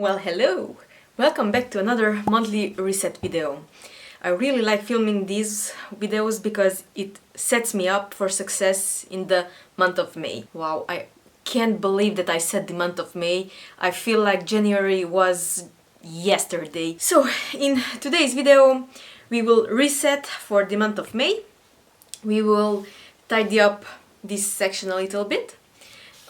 Well, hello! Welcome back to another monthly reset video. I really like filming these videos because it sets me up for success in the month of May. Wow, I can't believe that I said the month of May. I feel like January was yesterday. So, in today's video, we will reset for the month of May. We will tidy up this section a little bit.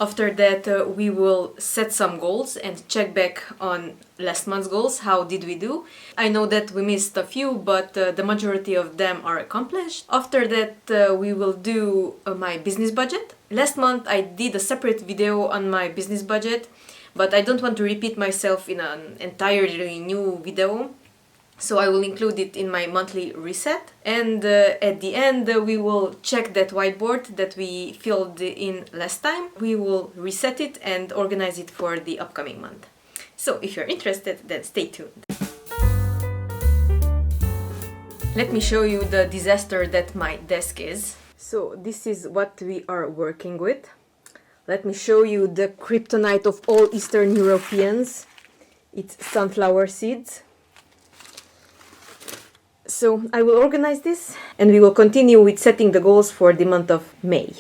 After that, we will set some goals and check back on last month's goals. How did we do? I know that we missed a few, but the majority of them are accomplished. After that, we will do my business budget. Last month I did a separate video on my business budget, but I don't want to repeat myself in an entirely new video. So I will include it in my monthly reset, and at the end we will check that whiteboard that we filled in last time. We will reset it and organize it for the upcoming month. So if you're interested, then stay tuned. Let me show you the disaster that my desk is. So this is what we are working with. Let me show you the kryptonite of all Eastern Europeans. It's sunflower seeds. So I will organize this and we will continue with setting the goals for the month of May.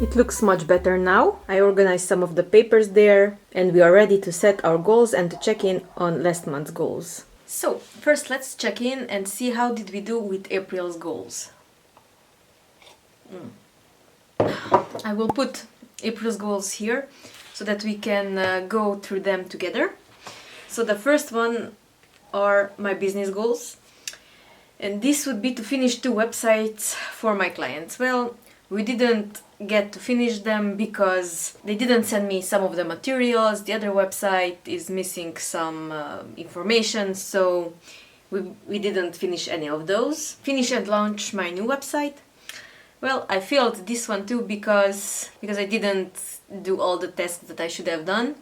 It looks much better now. I organized some of the papers there and we are ready to set our goals and to check in on last month's goals. So, first let's check in and see how did we do with April's goals. I will put April's goals here so that we can go through them together. So the first one are my business goals. And this would be to finish 2 websites for my clients. Well, we didn't get to finish them because they didn't send me some of the materials. The other website is missing some information, so we didn't finish any of those. Finish and launch my new website. Well, I failed this one too because I didn't do all the tasks that I should have done.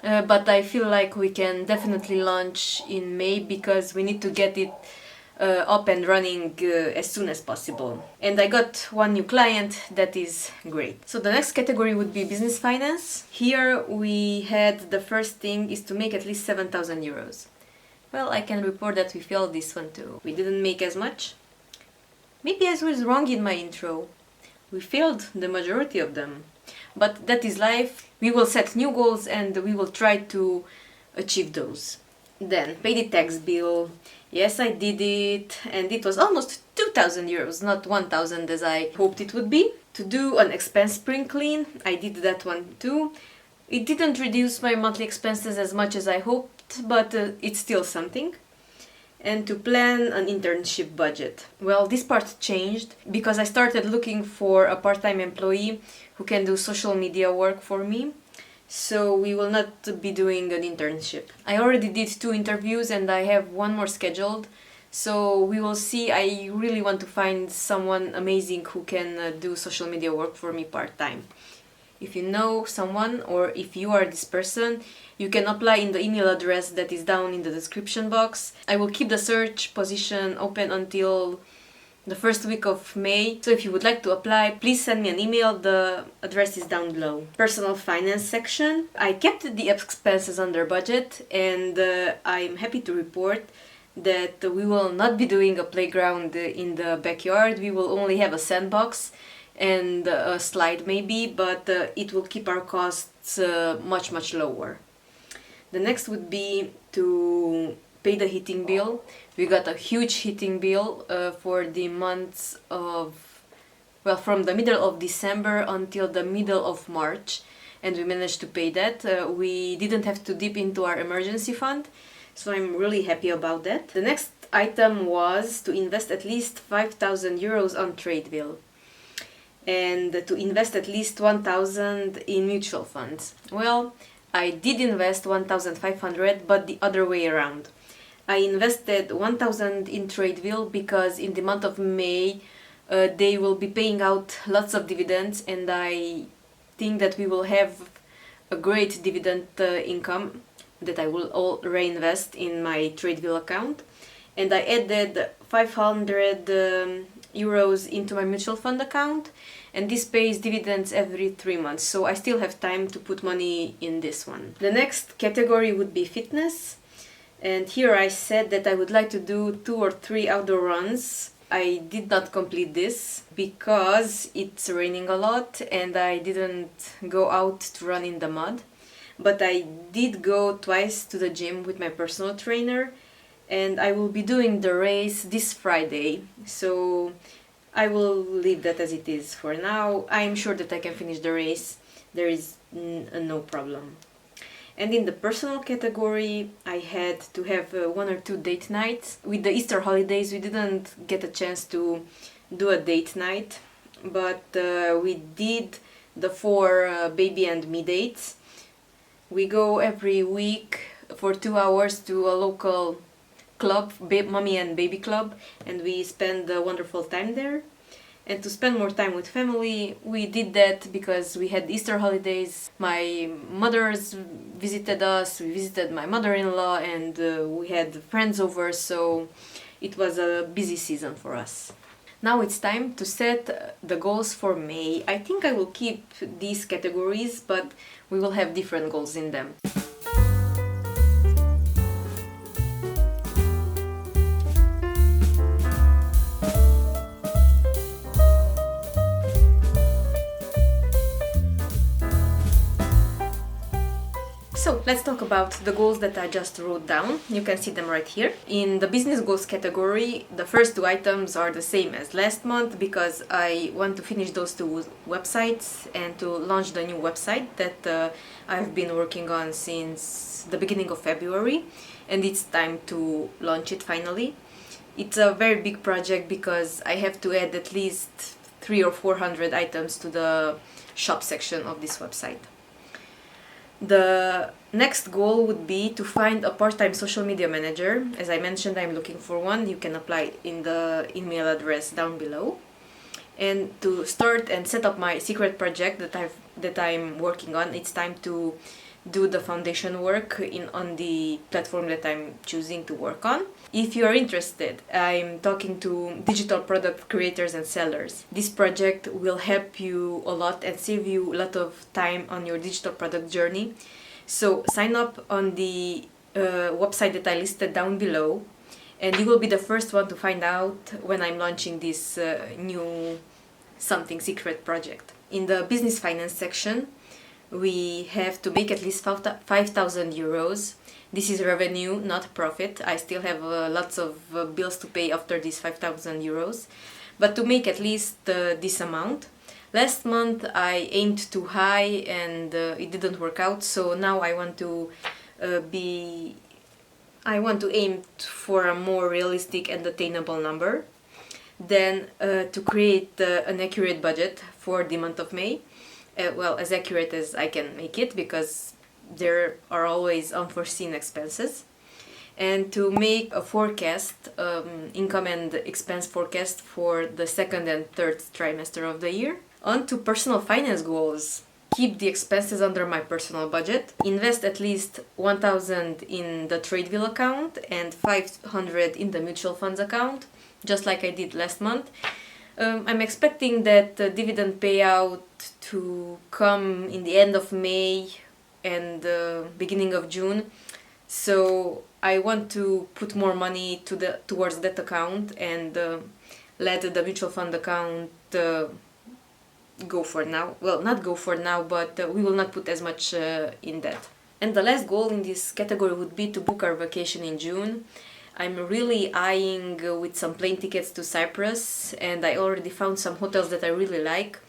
But I feel like we can definitely launch in May because we need to get it up and running as soon as possible. And I got one new client that is great. So the next category would be business finance. Here we had the first thing is to make at least 7,000 euros. Well, I can report that we failed this one too. We didn't make as much. Maybe I was wrong in my intro. We failed the majority of them. But that is life. We will set new goals and we will try to achieve those. Then pay the tax bill. Yes, I did it, and it was almost 2,000 euros, not 1,000 as I hoped it would be. To do an expense spring clean, I did that one too. It didn't reduce my monthly expenses as much as I hoped, but it's still something. And to plan an internship budget. Well, this part changed because I started looking for a part-time employee who can do social media work for me. So we will not be doing an internship. I already did 2 interviews and I have 1 more scheduled. So we will see. I really want to find someone amazing who can do social media work for me part-time. If you know someone or if you are this person, you can apply in the email address that is down in the description box. I will keep the search position open until the first week of May. So if you would like to apply, please send me an email. The address is down below. Personal finance section. I kept the expenses under budget and I'm happy to report that we will not be doing a playground in the backyard. We will only have a sandbox and a slide maybe, but it will keep our costs much lower. The next would be to pay the heating bill. We got a huge heating bill for the months of, well, from the middle of December until the middle of March, and we managed to pay that. We didn't have to dip into our emergency fund, so I'm really happy about that. The next item was to invest at least 5,000 euros on Tradeville and to invest at least 1,000 in mutual funds. Well, I did invest 1,500, but the other way around. I invested 1,000 in Tradeville because in the month of May they will be paying out lots of dividends and I think that we will have a great dividend income. that I will all reinvest in my TradeVille account. And I added 500 euros into my mutual fund account, and this pays dividends every 3 months, so I still have time to put money in this one. The next category would be fitness, and here I said that I would like to do 2 or 3 outdoor runs. I did not complete this because it's raining a lot and I didn't go out to run in the mud, but I did go twice to the gym with my personal trainer, and I will be doing the race this Friday, so I will leave that as it is for now. I'm sure that I can finish the race, there is no problem. And in the personal category, I had to have 1 or 2 date nights. With the Easter holidays, we didn't get a chance to do a date night, but we did the 4 baby and me dates. We go every week for 2 hours to a local club, mommy and baby club, and we spend a wonderful time there. And to spend more time with family, we did that because we had Easter holidays. My mothers visited us, we visited my mother-in-law, and we had friends over, so it was a busy season for us. Now it's time to set the goals for May. I think I will keep these categories, but we will have different goals in them. So let's talk about the goals that I just wrote down. You can see them right here. In the business goals category, the first 2 items are the same as last month because I want to finish those 2 websites and to launch the new website that I've been working on since the beginning of February, and it's time to launch it finally. It's a very big project because I have to add at least 300 or 400 items to the shop section of this website. The next goal would be to find a part-time social media manager. As I mentioned, I'm looking for one. You can apply in the email address down below. And to start and set up my secret project that I'm working on, it's time to do the foundation work on the platform that I'm choosing to work on. If you are interested, I'm talking to digital product creators and sellers. This project will help you a lot and save you a lot of time on your digital product journey. So sign up on the website that I listed down below, and you will be the first one to find out when I'm launching this new something secret project. In the business finance section, we have to make at least 5,000 euros. This is revenue, not profit. I still have lots of bills to pay after these 5,000 euros. But to make at least this amount. Last month I aimed too high and it didn't work out, so now I want to aim for a more realistic and attainable number. Then to create an accurate budget for the month of May. Well, as accurate as I can make it, because there are always unforeseen expenses. And to make a forecast, income and expense forecast for the 2nd and 3rd trimester of the year. On to personal finance goals. Keep the expenses under my personal budget. Invest at least 1,000 in the TradeVille account and 500 in the mutual funds account, just like I did last month. I'm expecting that the dividend payout to come in the end of May and beginning of June, so I want to put more money towards that account and let the mutual fund account go for now. Well, not go for now, but we will not put as much in that. And the last goal in this category would be to book our vacation in June. I'm really eyeing with some plane tickets to Cyprus, and I already found some hotels that I really like.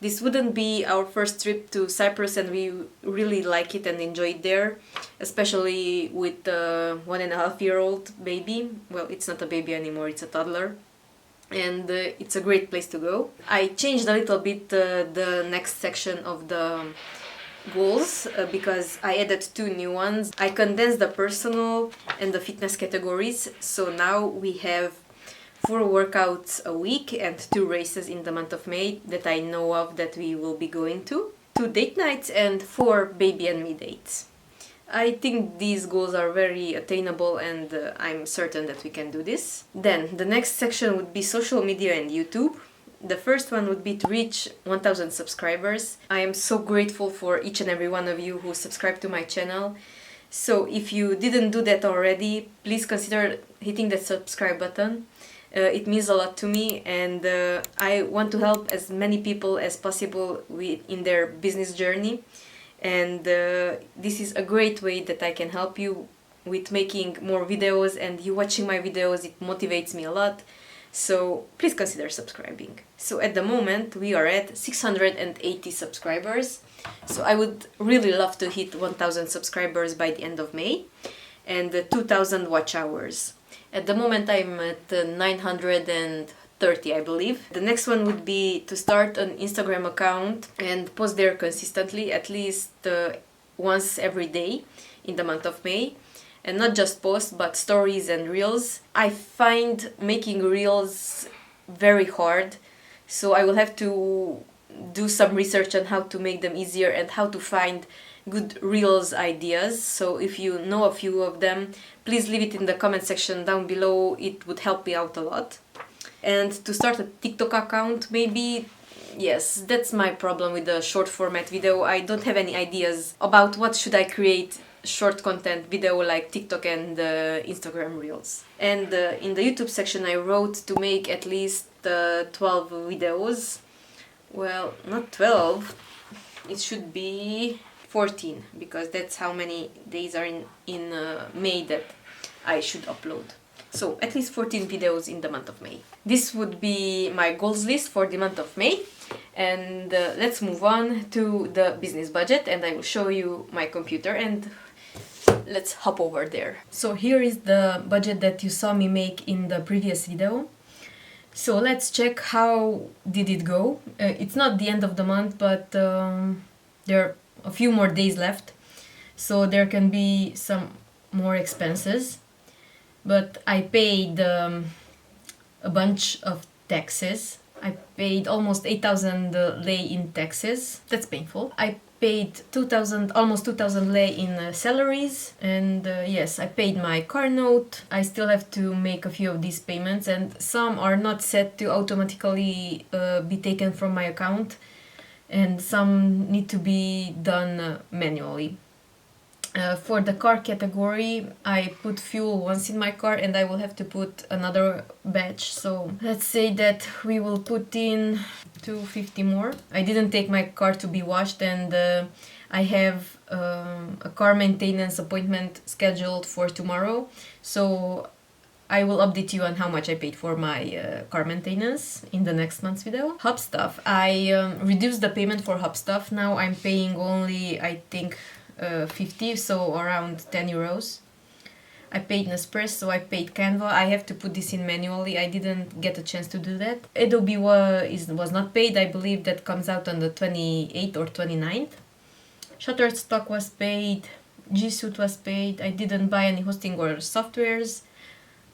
This wouldn't be our first trip to Cyprus, and we really like it and enjoy it there, especially with the 1.5-year-old baby. Well, it's not a baby anymore, it's a toddler. And it's a great place to go. I changed a little bit the next section of the goals because I added 2 new ones. I condensed the personal and the fitness categories, so now we have 4 workouts a week and 2 races in the month of May that I know of that we will be going to. 2 date nights and 4 baby and me dates. I think these goals are very attainable, and I'm certain that we can do this. Then the next section would be social media and YouTube. The first one would be to reach 1000 subscribers. I am so grateful for each and every one of you who subscribe to my channel. So if you didn't do that already, please consider hitting that subscribe button. It means a lot to me, and I want to help as many people as possible in their business journey. And this is a great way that I can help you with making more videos, and you watching my videos, it motivates me a lot. So please consider subscribing. So at the moment we are at 680 subscribers. So I would really love to hit 1000 subscribers by the end of May, and 2000 watch hours. At the moment I'm at 930, I believe. The next one would be to start an Instagram account and post there consistently, at least once every day in the month of May. And not just posts, but stories and reels. I find making reels very hard, so I will have to do some research on how to make them easier and how to find good reels ideas. So if you know a few of them, please leave it in the comment section down below. It would help me out a lot. And to start a TikTok account, maybe. Yes, that's my problem with the short format video. I don't have any ideas about what should I create short content video like TikTok and Instagram reels. And in the YouTube section I wrote to make at least 12 videos. Well, not 12, it should be 14, because that's how many days are in May that I should upload. So at least 14 videos in the month of May. This would be my goals list for the month of May. And let's move on to the business budget, and I will show you my computer, and let's hop over there. So here is the budget that you saw me make in the previous video. So let's check how did it go. It's not the end of the month, but there are a few more days left, so there can be some more expenses. But I paid a bunch of taxes. I paid almost 8,000 lei in taxes. That's painful. I paid almost 2,000 lei in salaries, and yes, I paid my car note. I still have to make a few of these payments, and some are not set to automatically be taken from my account, and some need to be done manually. For the car category, I put fuel once in my car, and I will have to put another batch. So let's say that we will put in 250 more. I didn't take my car to be washed, and I have a car maintenance appointment scheduled for tomorrow. So I will update you on how much I paid for my car maintenance in the next month's video. Hubstuff. I reduced the payment for Hubstuff. Now I'm paying only, I think, 50, so around 10 euros. I paid Nespresso, I paid Canva. I have to put this in manually. I didn't get a chance to do that. Adobe was not paid. I believe that comes out on the 28th or 29th. Shutterstock was paid. G Suite was paid. I didn't buy any hosting or softwares.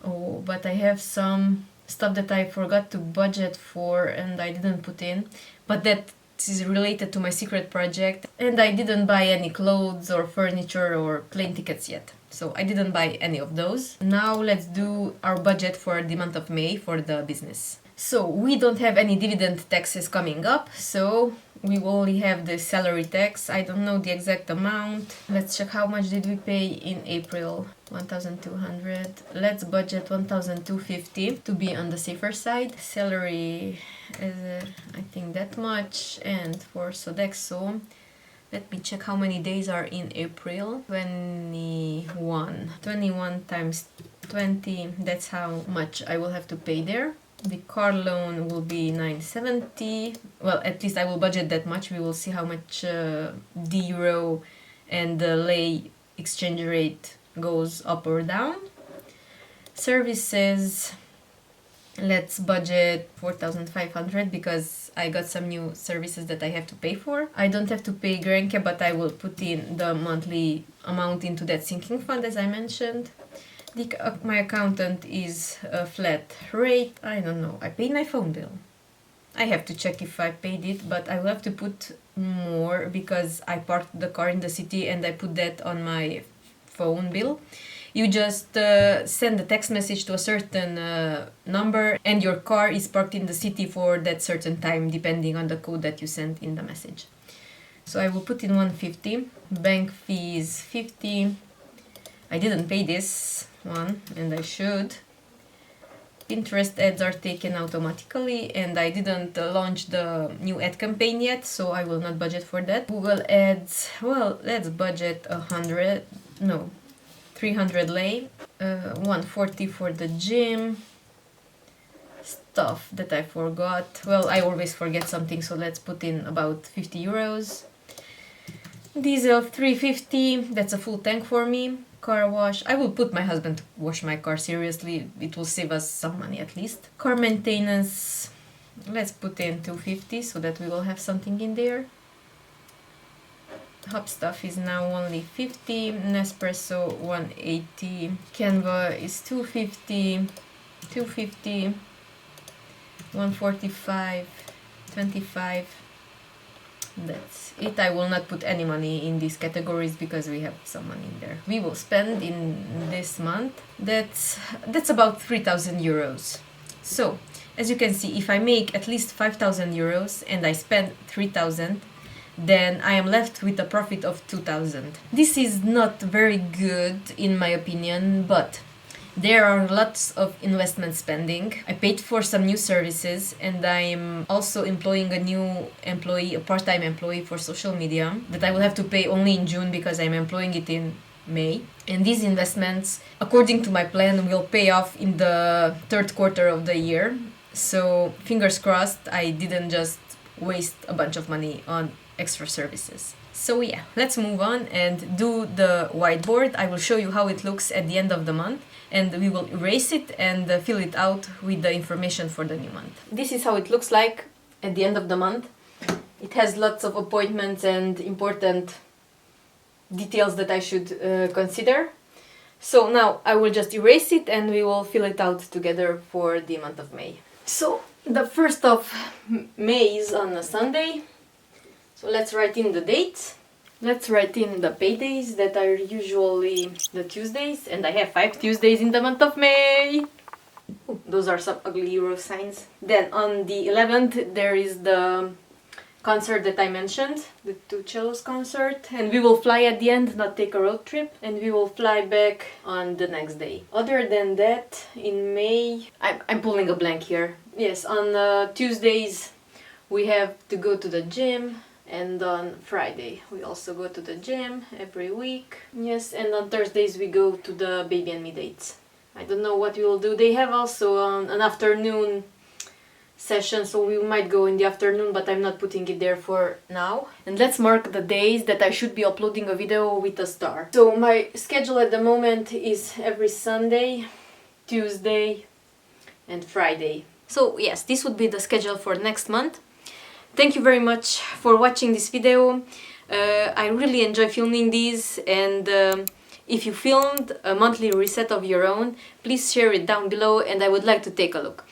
Oh, but I have some stuff that I forgot to budget for and I didn't put in. But that is related to my secret project, and I didn't buy any clothes or furniture or plane tickets yet, so I didn't buy any of those. Now let's do our budget for the month of May for the business. So we don't have any dividend taxes coming up, so we only have the salary tax. I don't know the exact amount. Let's check how much did we pay in April. 1,200. Let's budget 1,250 to be on the safer side. Salary is I think that much, and for Sodexo, let me check how many days are in April. 21. 21 times 20, that's how much I will have to pay there. The car loan will be 970. Well, at least I will budget that much. We will see how much the euro and the lei exchange rate goes up or down. Services, let's budget 4,500 because I got some new services that I have to pay for. I don't have to pay Grenke, but I will put in the monthly amount into that sinking fund as I mentioned. My accountant is a flat rate. I don't know. I paid my phone bill. I have to check if I paid it, but I will have to put more because I parked the car in the city and I put that on my phone bill. You just send a text message to a certain number and your car is parked in the city for that certain time depending on the code that you sent in the message. So I will put in 150, bank fees 50. I didn't pay this one and I should. Pinterest ads are taken automatically and I didn't launch the new ad campaign yet, so I will not budget for that. Google ads, well, let's budget 300 lei, 140 for the gym. Stuff that I forgot. Well, I always forget something, so let's put in about 50 euros. Diesel 350, that's a full tank for me. Car wash, I will put my husband to wash my car, seriously, it will save us some money at least. Car maintenance, let's put in 250 so that we will have something in there. Hub stuff is now only 50, Nespresso 180, Canva is 250, 145, 25. That's it. I will not put any money in these categories because we have some money in there. We will spend in this month. That's about 3,000 euros. So, as you can see, if I make at least 5,000 euros and I spend 3,000, then I am left with a profit of 2,000. This is not very good in my opinion, but there are lots of investment spending. I paid for some new services and I'm also employing a new employee, a part-time employee for social media that I will have to pay only in June because I'm employing it in May. And these investments, according to my plan, will pay off in the third quarter of the year. So fingers crossed I didn't just waste a bunch of money on extra services. So yeah, let's move on and do the whiteboard. I will show you how it looks at the end of the month and we will erase it and fill it out with the information for the new month. This is how it looks like at the end of the month. It has lots of appointments and important details that I should consider. So now I will just erase it and we will fill it out together for the month of May. So the 1st of May is on a Sunday. So let's write in the dates. Let's write in the paydays that are usually the Tuesdays, and I have 5 Tuesdays in the month of May. Ooh, those are some ugly euro signs. Then on the 11th there is the concert that I mentioned, the Two Cellos concert, and we will fly at the end, not take a road trip, and we will fly back on the next day. Other than that, in May, I'm pulling a blank here. Yes, on Tuesdays we have to go to the gym. And on Friday we also go to the gym every week. Yes, and on Thursdays we go to the Baby and Me dates. I don't know what we will do. They have also an afternoon session, so we might go in the afternoon, but I'm not putting it there for now. And let's mark the days that I should be uploading a video with a star. So my schedule at the moment is every Sunday, Tuesday and Friday. So yes, this would be the schedule for next month. Thank you very much for watching this video. I really enjoy filming these, and if you filmed a monthly reset of your own, please share it down below and I would like to take a look.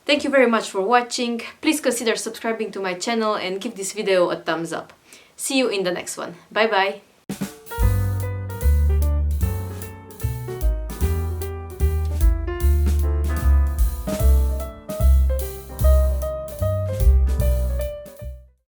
Thank you very much for watching. Please consider subscribing to my channel and give this video a thumbs up. See you in the next one. Bye bye!